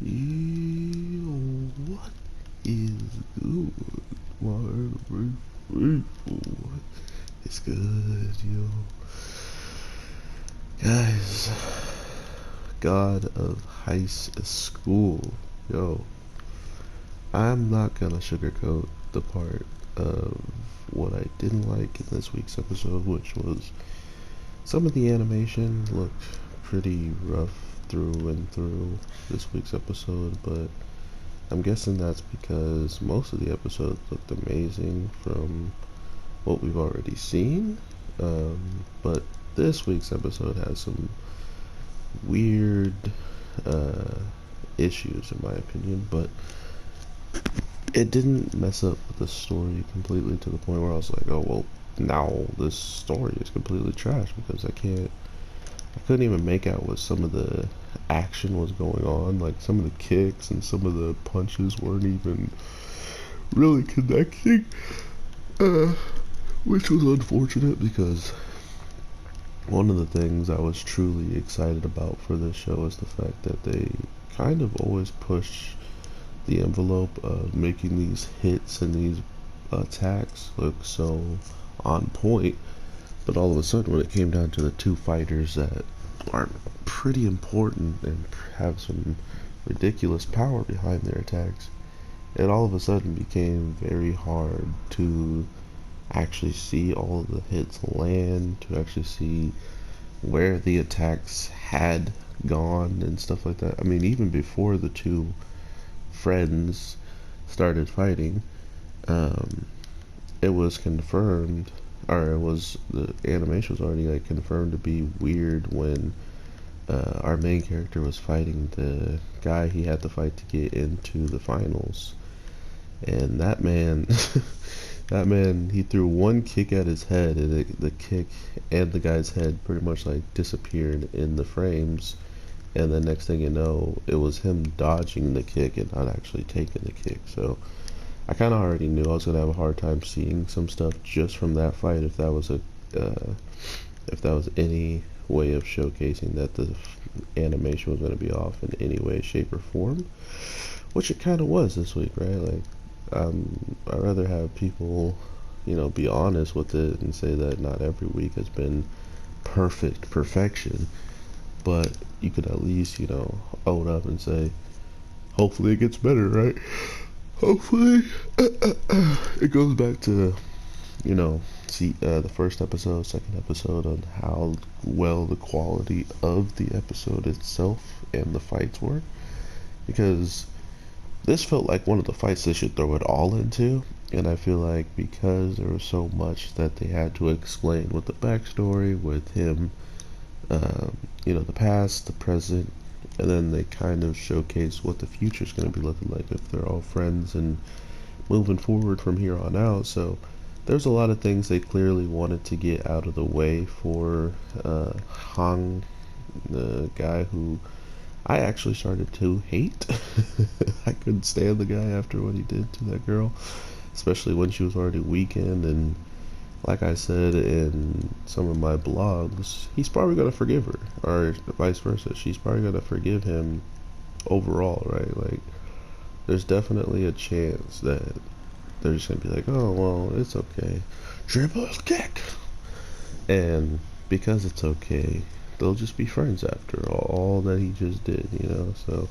What is good, my people? It's good, yo. Guys, God of high school, yo. I'm not gonna sugarcoat the part of what I didn't like in this week's episode, which was some of the animation looked pretty rough through and through this week's episode, but I'm guessing that's because most of the episodes looked amazing from what we've already seen. But this week's episode has some weird uh, issues, in my opinion, but it didn't mess up the story completely to the point where I was like, oh, well, now this story is completely trash because I couldn't even make out what some of the action was going on. Like, some of the kicks and some of the punches weren't even really connecting, which was unfortunate because one of the things I was truly excited about for this show is the fact that they kind of always push the envelope of making these hits and these attacks look so on point, but all of a sudden when it came down to the two fighters that are pretty important and have some ridiculous power behind their attacks, it all of a sudden became very hard to actually see all of the hits land, to actually see where the attacks had gone and stuff like that. I mean, even before the two friends started fighting, it was confirmed, or it was, the animation was already like confirmed to be weird when our main character was fighting the guy he had to fight to get into the finals. And that man, that man, he threw one kick at his head, and the kick and the guy's head pretty much like disappeared in the frames. And the next thing you know, it was him dodging the kick and not actually taking the kick. So I kind of already knew I was gonna have a hard time seeing some stuff just from that fight if that was any way of showcasing that the animation was gonna be off in any way, shape, or form, which it kind of was this week, right? Like, I'd rather have people, be honest with it and say that not every week has been perfection, but you could at least, own up and say, hopefully it gets better, right? Hopefully, it goes back to, see the first episode, second episode, on how well the quality of the episode itself and the fights were, because this felt like one of the fights they should throw it all into, and I feel like because there was so much that they had to explain with the backstory, with him, the past, the present, and then they kind of showcase what the future's going to be looking like if they're all friends and moving forward from here on out. So there's a lot of things they clearly wanted to get out of the way for Hong, the guy who I actually started to hate. I couldn't stand the guy after what he did to that girl, especially when she was already weakened. And like I said in some of my blogs, he's probably going to forgive her, or vice versa. She's probably going to forgive him overall, right? Like, there's definitely a chance that they're just going to be like, oh, well, it's okay. Triple kick! And because it's okay, they'll just be friends after all that he just did, So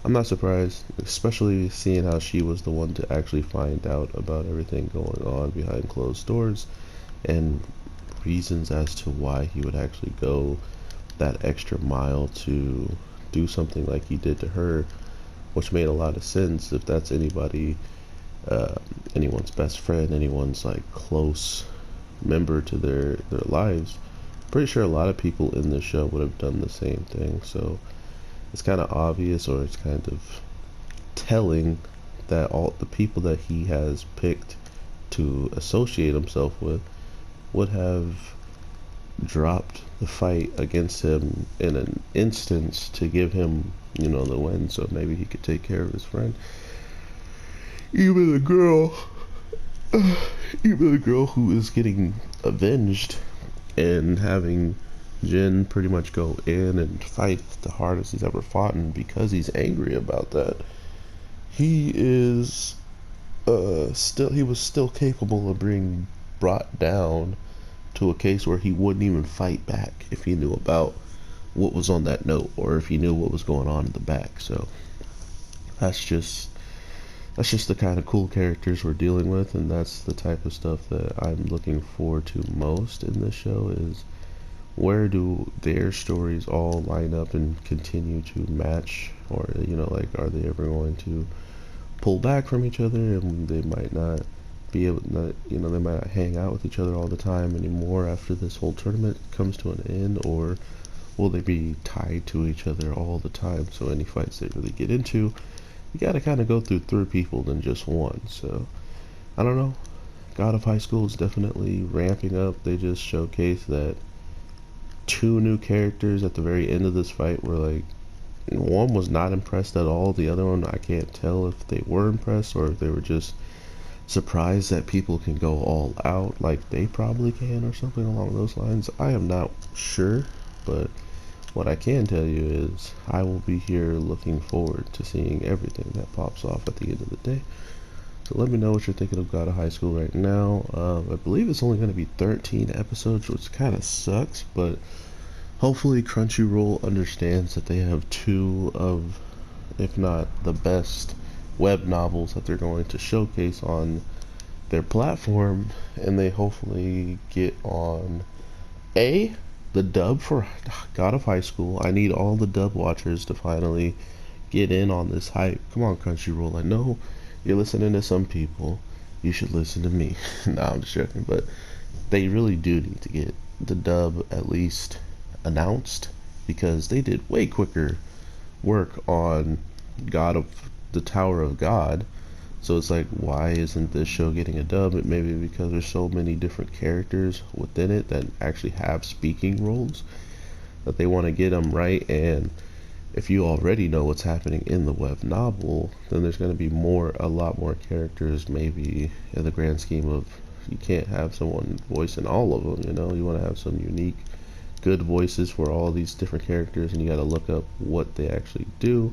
I'm not surprised, especially seeing how she was the one to actually find out about everything going on behind closed doors and reasons as to why he would actually go that extra mile to do something like he did to her, which made a lot of sense if that's anyone's best friend, anyone's like close member to their lives. Pretty sure a lot of people in this show would have done the same thing. So it's kind of obvious, or it's kind of telling, that all the people that he has picked to associate himself with would have dropped the fight against him in an instance to give him, the win, so maybe he could take care of his friend. Even the girl, even the girl who is getting avenged and having, Jin pretty much go in and fight the hardest he's ever fought, and because he's angry about that, he is he was still capable of being brought down to a case where he wouldn't even fight back if he knew about what was on that note or if he knew what was going on in the back. So that's just the kind of cool characters we're dealing with, and that's the type of stuff that I'm looking forward to most in this show. Is where do their stories all line up and continue to match, or like, are they ever going to pull back from each other, and they might not be able not they might not hang out with each other all the time anymore after this whole tournament comes to an end, or will they be tied to each other all the time? So any fights they really get into, you gotta kind of go through three people than just one. So I don't know. God of High School is definitely ramping up. They just showcased that two new characters at the very end of this fight were like, one was not impressed at all. The other one, I can't tell if they were impressed or if they were just surprised that people can go all out like they probably can, or something along those lines. I am not sure, but what I can tell you is I will be here looking forward to seeing everything that pops off at the end of the day. So let me know what you're thinking of God of High School right now. I believe it's only going to be 13 episodes, which kind of sucks, but hopefully Crunchyroll understands that they have two of, if not the best, web novels that they're going to showcase on their platform, and they hopefully get on the dub for God of High School. I need all the dub watchers to finally get in on this hype. Come on, Crunchyroll. I know you're listening to some people. You should listen to me. Nah, I'm just joking, but they really do need to get the dub at least announced, because they did way quicker work on God of the Tower of God. So it's like, why isn't this show getting a dub? It may be because there's so many different characters within it that actually have speaking roles that they want to get them right. And if you already know what's happening in the web novel, then there's going to be a lot more characters. Maybe in the grand scheme of, you can't have someone voicing all of them. You want to have some unique, good voices for all these different characters, and you got to look up what they actually do.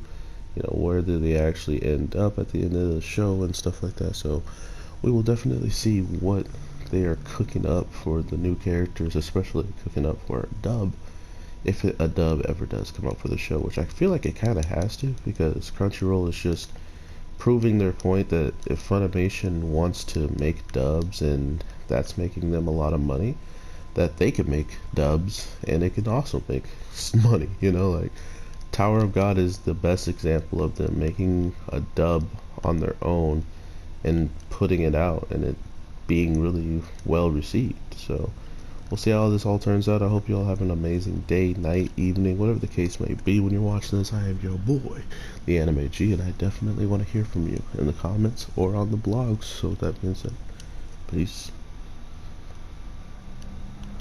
Where do they actually end up at the end of the show and stuff like that. So we will definitely see what they are cooking up for the new characters, especially cooking up for a dub, if a dub ever does come up for the show, which I feel like it kind of has to, because Crunchyroll is just proving their point that if Funimation wants to make dubs and that's making them a lot of money, that they can make dubs and it can also make money. Like Tower of God is the best example of them making a dub on their own and putting it out and it being really well received. So we'll see how this all turns out. I hope you all have an amazing day, night, evening, whatever the case may be when you're watching this. I am your boy, the Anime G, and I definitely want to hear from you in the comments or on the blogs. So with that being said, peace.